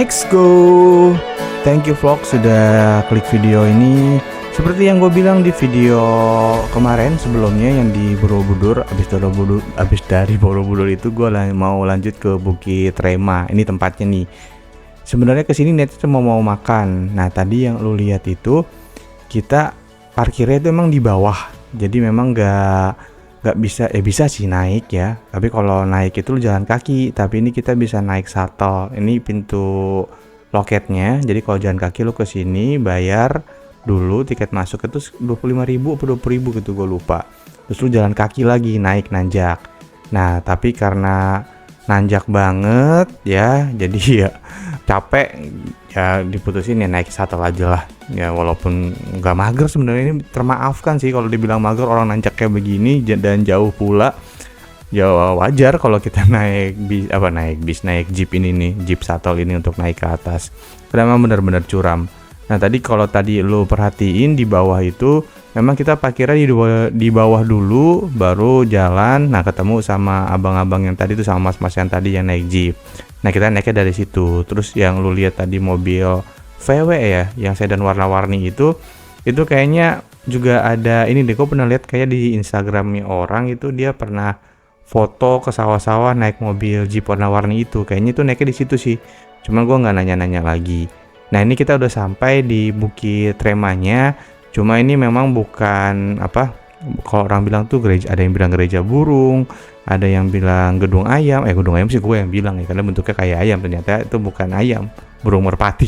Let's go. Thank you vlog sudah klik video ini. Seperti yang gue bilang di video kemarin sebelumnya yang di Borobudur, abis dari Borobudur itu gue mau lanjut ke Bukit Rema. Ini tempatnya nih. Sebenarnya kesini niatnya cuma mau makan. Nah tadi yang lu lihat itu kita parkirnya itu emang di bawah. Jadi memang nggak bisa, bisa sih naik ya. Tapi kalau naik itu lu jalan kaki. Tapi ini kita bisa naik shuttle. Ini pintu loketnya. Jadi kalau jalan kaki lu ke sini bayar dulu tiket masuk itu 25.000 atau 20.000 gitu, gue lupa. Terus lu jalan kaki lagi naik nanjak. Nah tapi karena nanjak banget ya, jadi ya capek ya, diputusin ya naik shuttle aja lah ya. Walaupun nggak mager sebenarnya, ini termaafkan sih kalau dibilang mager, orang nanjak kayak begini dan jauh pula. Ya wajar kalau kita naik jeep ini nih, jeep shuttle ini untuk naik ke atas. Karena memang benar-benar curam. Nah tadi kalau lu perhatiin di bawah itu memang kita parkirnya di bawah dulu, baru jalan. Nah ketemu sama abang-abang yang tadi tuh, sama mas-mas yang tadi yang naik jeep. Nah kita naiknya dari situ. Terus yang lu lihat tadi mobil VW ya, yang sedan warna-warni itu kayaknya juga ada ini deh. Gue pernah lihat kayak di Instagramnya orang itu, dia pernah foto ke sawah-sawah naik mobil jeep warna-warni itu. Kayaknya itu naiknya di situ sih. Cuman gue nggak nanya-nanya lagi. Nah ini kita udah sampai di Bukit Remanya. Cuma ini memang bukan kalau orang bilang tuh gereja, ada yang bilang gereja burung, ada yang bilang gedung ayam. Gedung ayam sih gue yang bilang ya, karena bentuknya kayak ayam. Ternyata itu bukan ayam, burung merpati.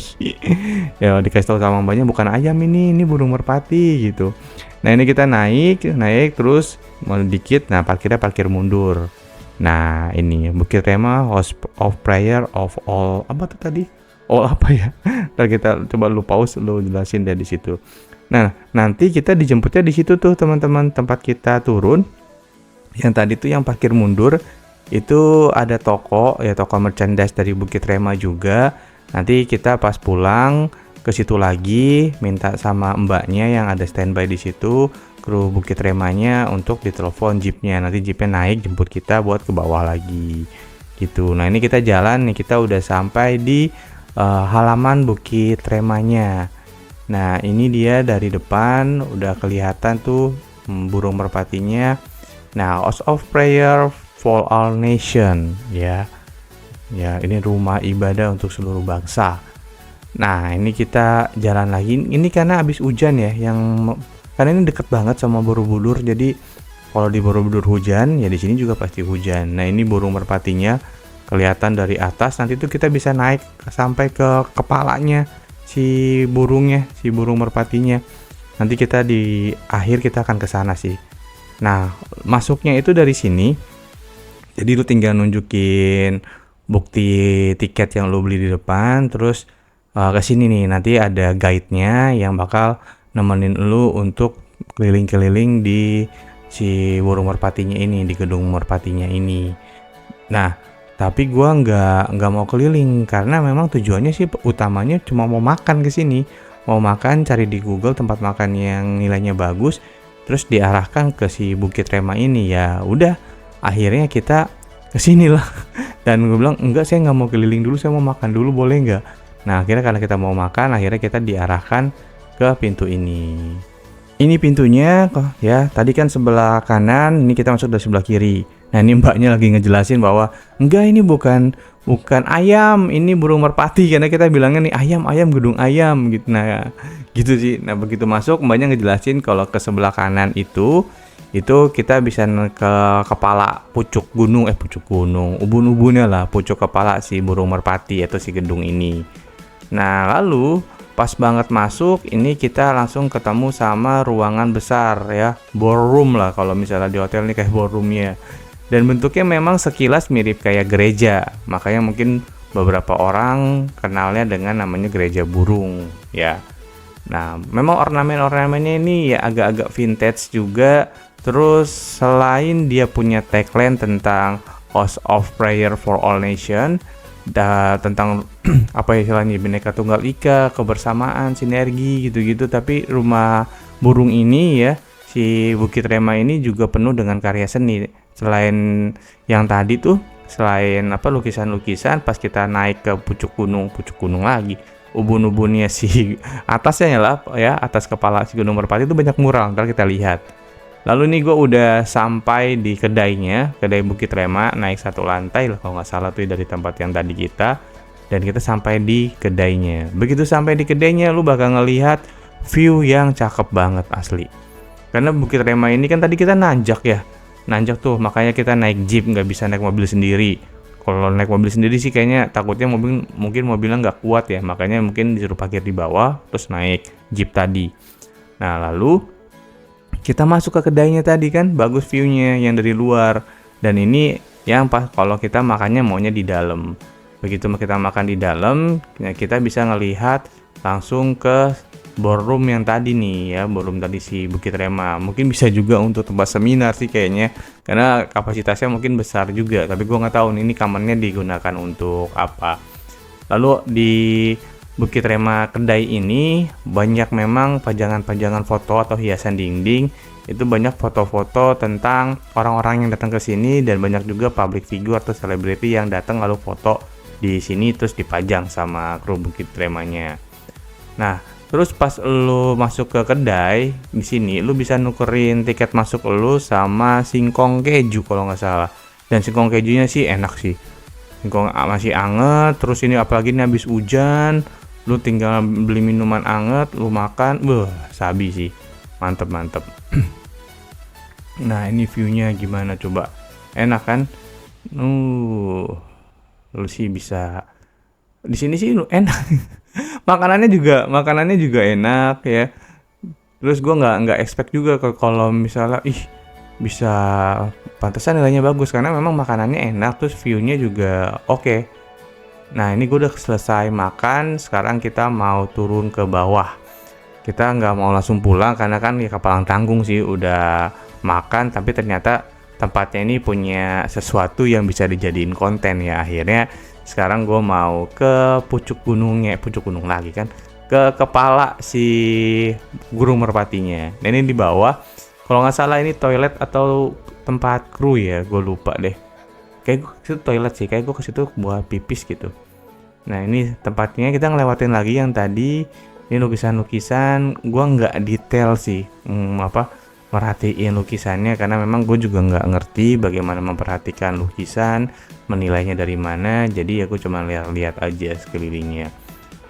Ya dikasih tahu sama mbaknya bukan ayam, ini burung merpati gitu. Nah ini kita naik terus mau dikit. Nah parkirnya parkir mundur. Nah ini Bukit Rema House of Prayer of all, apa tuh tadi? All apa ya? Ntar kita coba lu pause, lu jelasin deh di situ. Nah nanti kita dijemputnya di situ tuh teman-teman, tempat kita turun. Yang tadi tuh yang parkir mundur itu ada toko ya, toko merchandise dari Bukit Rema juga. Nanti kita pas pulang ke situ lagi, minta sama mbaknya yang ada standby di situ, kru Bukit Remanya, untuk ditelepon jeepnya. Nanti jeepnya naik jemput kita buat ke bawah lagi gitu. Nah ini kita jalan nih, kita udah sampai di halaman Bukit Remanya. Nah ini dia dari depan udah kelihatan tuh burung merpatinya. Nah House of Prayer for All Nation ya ini rumah ibadah untuk seluruh bangsa. Nah ini kita jalan lagi. Ini karena habis hujan ya, karena ini deket banget sama Borobudur. Jadi kalau di Borobudur hujan ya di sini juga pasti hujan. Nah ini burung merpatinya kelihatan dari atas. Nanti tuh kita bisa naik sampai ke kepalanya si burung merpatinya. Nanti kita di akhir kita akan ke sana sih. Nah masuknya itu dari sini. Jadi lu tinggal nunjukin bukti tiket yang lu beli di depan, terus ke sini nih, nanti ada guide-nya yang bakal nemenin lu untuk keliling-keliling di si burung merpatinya ini, di gedung merpatinya ini. Nah tapi gua nggak mau keliling karena memang tujuannya sih utamanya cuma mau makan ke sini. Mau makan, cari di Google tempat makan yang nilainya bagus, terus diarahkan ke si Bukit Rema ini. Ya udah, akhirnya kita ke sini lah. Dan gue bilang enggak, saya nggak mau keliling dulu, saya mau makan dulu, boleh nggak? Nah akhirnya karena kita mau makan, akhirnya kita diarahkan ke pintu ini. Ini pintunya ya, tadi kan sebelah kanan, ini kita masuk dari sebelah kiri. Nah ini mbaknya lagi ngejelasin bahwa enggak, ini bukan ayam, ini burung merpati. Karena kita bilangnya nih ayam gedung ayam gitu. Nah gitu sih. Nah begitu masuk mbaknya ngejelasin kalau ke sebelah kanan itu kita bisa ke kepala pucuk gunung, ubun-ubunnya lah, pucuk kepala si burung merpati atau si gedung ini. Nah lalu pas banget masuk ini kita langsung ketemu sama ruangan besar ya, ballroom lah kalau misalnya di hotel ini kayak ballroomnya. Dan bentuknya memang sekilas mirip kayak gereja, makanya mungkin beberapa orang kenalnya dengan namanya gereja burung ya. Nah memang ornamen-ornamennya ini ya agak-agak vintage juga. Terus selain dia punya tagline tentang House of Prayer for All Nation, tentang apa istilahnya, Bhinneka Tunggal Ika, kebersamaan, sinergi gitu-gitu. Tapi rumah burung ini ya, si Bukit Rema ini juga penuh dengan karya seni. Selain yang tadi tuh selain lukisan-lukisan, pas kita naik ke pucuk gunung lagi, ubun-ubunnya si atasnya lah ya, atas kepala si Gunung Merpati itu banyak mural, ntar kita lihat. Lalu nih gue udah sampai di kedainya, kedai Bukit Rema, naik 1 lantai lah kalau nggak salah tuh dari tempat yang tadi kita, dan kita sampai di kedainya. Begitu sampai di kedainya, lu bakal ngelihat view yang cakep banget asli. Karena Bukit Rema ini kan tadi kita nanjak tuh, makanya kita naik jeep, nggak bisa naik mobil sendiri. Kalau naik mobil sendiri sih kayaknya takutnya mungkin mobilnya nggak kuat ya, makanya mungkin disuruh parkir di bawah terus naik jeep tadi. Nah lalu kita masuk ke kedainya tadi kan, bagus viewnya yang dari luar, dan ini yang pas kalau kita makannya maunya di dalam. Begitu kita makan di dalam, kita bisa ngelihat langsung ke ballroom yang tadi nih ya, ballroom tadi si Bukit Rema. Mungkin bisa juga untuk tempat seminar sih kayaknya, karena kapasitasnya mungkin besar juga, tapi gue nggak tahu nih, ini kamarnya digunakan untuk apa. Lalu di Bukit Rema kedai ini banyak memang pajangan-pajangan foto atau hiasan dinding. Itu banyak foto-foto tentang orang-orang yang datang ke sini, dan banyak juga public figure atau selebriti yang datang lalu foto di sini terus dipajang sama kru Bukit Remanya. Nah, terus pas lu masuk ke kedai di sini, lu bisa nukerin tiket masuk lu sama singkong keju kalau nggak salah. Dan singkong kejunya sih enak sih. Singkong masih anget, terus ini apalagi ini habis hujan, lu tinggal beli minuman anget, lu makan, sabi sih. Mantep. Nah, ini viewnya gimana coba? Enak kan? Lu sih bisa di sini sih lu enak. makanannya juga enak ya. Terus gue nggak expect juga kalau misalnya bisa pantesan nilainya bagus, karena memang makanannya enak, terus viewnya juga oke. Nah ini gue udah selesai makan, sekarang kita mau turun ke bawah. Kita nggak mau langsung pulang karena kan ya kepalang tanggung sih, udah makan tapi ternyata tempatnya ini punya sesuatu yang bisa dijadiin konten ya. Akhirnya sekarang gue mau ke pucuk gunung lagi kan, ke kepala si Gunung Merpatinya. Nah ini di bawah, kalau nggak salah ini toilet atau tempat kru ya, gue lupa deh. Kayak gue ke situ toilet sih, kayak gue ke situ buat pipis gitu. Nah ini tempatnya, kita ngelewatin lagi yang tadi. Ini lukisan-lukisan, gue nggak detail sih merhatiin lukisannya, karena memang gue juga nggak ngerti bagaimana memperhatikan lukisan, menilainya dari mana. Jadi aku cuma lihat-lihat aja sekelilingnya.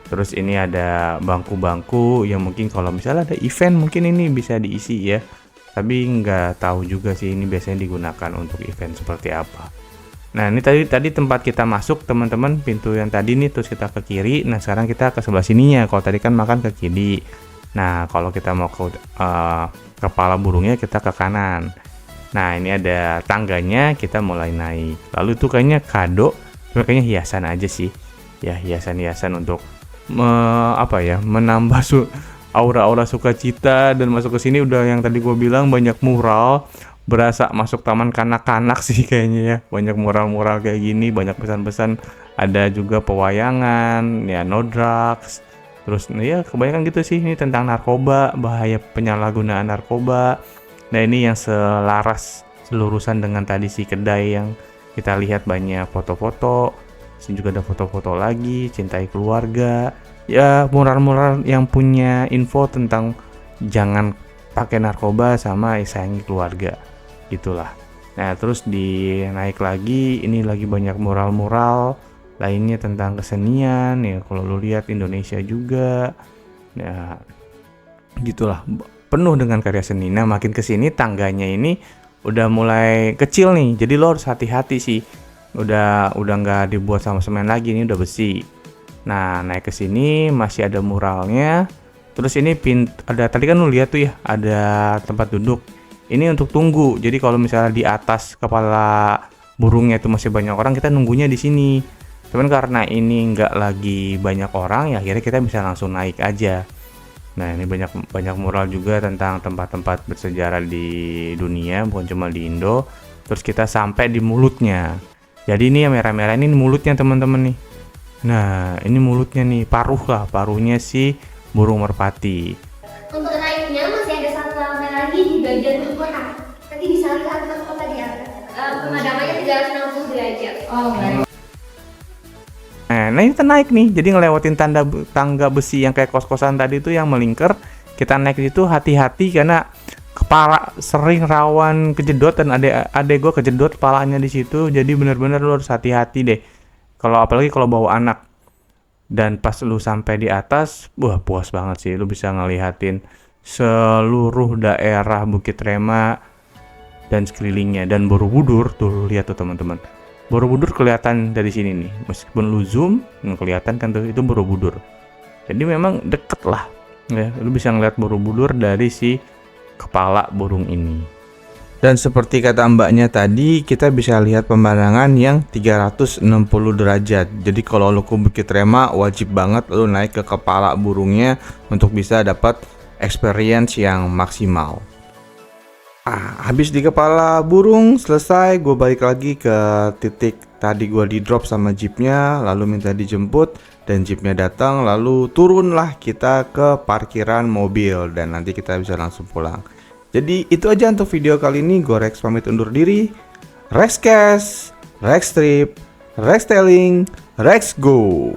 Terus ini ada bangku-bangku yang mungkin kalau misalnya ada event mungkin ini bisa diisi ya, tapi nggak tahu juga sih ini biasanya digunakan untuk event seperti apa. Nah ini tadi tempat kita masuk teman-teman, pintu yang tadi nih, terus kita ke kiri. Nah sekarang kita ke sebelah sininya. Kalau tadi kan makan ke kiri, nah kalau kita mau ke kepala burungnya kita ke kanan. Nah ini ada tangganya, kita mulai naik. Lalu itu kayaknya kado, kayaknya hiasan aja sih ya, hiasan-hiasan untuk menambah aura-aura sukacita. Dan masuk ke sini udah yang tadi gue bilang banyak mural, berasa masuk taman kanak-kanak sih kayaknya ya. Banyak mural-mural kayak gini, banyak pesan-pesan, ada juga pewayangan ya, no drugs. Terus ya kebanyakan gitu sih, ini tentang narkoba, bahaya penyalahgunaan narkoba. Nah ini yang selaras selurusan dengan tadi si kedai yang kita lihat, banyak foto-foto. Sini juga ada foto-foto lagi, cintai keluarga. Ya mural-mural yang punya info tentang jangan pakai narkoba sama sayangi keluarga. Gitulah. Nah terus naik lagi, ini lagi banyak mural-mural lainnya tentang kesenian ya. Kalau lu lihat Indonesia juga ya gitulah, penuh dengan karya seni. Nah makin kesini tangganya ini udah mulai kecil nih, jadi lo harus hati-hati sih. Udah nggak dibuat sama semen lagi, ini udah besi. Nah naik ke sini masih ada muralnya. Terus ini ada, tadi kan lu lihat tuh ya, ada tempat duduk. Ini untuk tunggu. Jadi kalau misalnya di atas kepala burungnya itu masih banyak orang, kita nunggunya di sini. Cuman karena ini nggak lagi banyak orang ya, akhirnya kita bisa langsung naik aja. Nah ini banyak mural juga tentang tempat-tempat bersejarah di dunia, bukan cuma di Indo. Terus kita sampai di mulutnya. Jadi ini yang merah-merah ini mulutnya teman-teman nih. Nah ini mulutnya nih, paruhnya si burung merpati. Untuk naiknya masih ada 1 lantai lagi di bagian mahkota. Nanti bisa lihat mahkota di atas. Pemadamannya 360 derajat. Oh, baik. Nah ini kita naik nih, jadi ngelewatin tangga besi yang kayak kos-kosan tadi itu yang melingkar. Kita naik itu hati-hati karena kepala sering rawan kejedot, dan adek gue kejedot kepalanya di situ. Jadi bener-bener lu harus hati-hati deh. Apalagi kalau bawa anak. Dan pas lu sampai di atas, wah puas banget sih. Lu bisa ngelihatin seluruh daerah Bukit Rema dan sekelilingnya. Dan Borobudur tuh, lihat tuh teman-teman. Borobudur kelihatan dari sini nih, meskipun lu zoom kelihatan kan tuh itu Borobudur. Jadi memang deket lah ya, lu bisa ngeliat Borobudur dari si kepala burung ini. Dan seperti kata mbaknya tadi, kita bisa lihat pemandangan yang 360 derajat. Jadi kalau lu ke Bukit Rema wajib banget lu naik ke kepala burungnya untuk bisa dapat experience yang maksimal. Habis di kepala burung selesai, gue balik lagi ke titik tadi gue di drop sama jeepnya, lalu minta dijemput dan jeepnya datang, lalu turunlah kita ke parkiran mobil dan nanti kita bisa langsung pulang. Jadi itu aja untuk video kali ini. Gue Rex pamit undur diri. Rex Cash, Rex Trip, Rex Telling, Rex Go.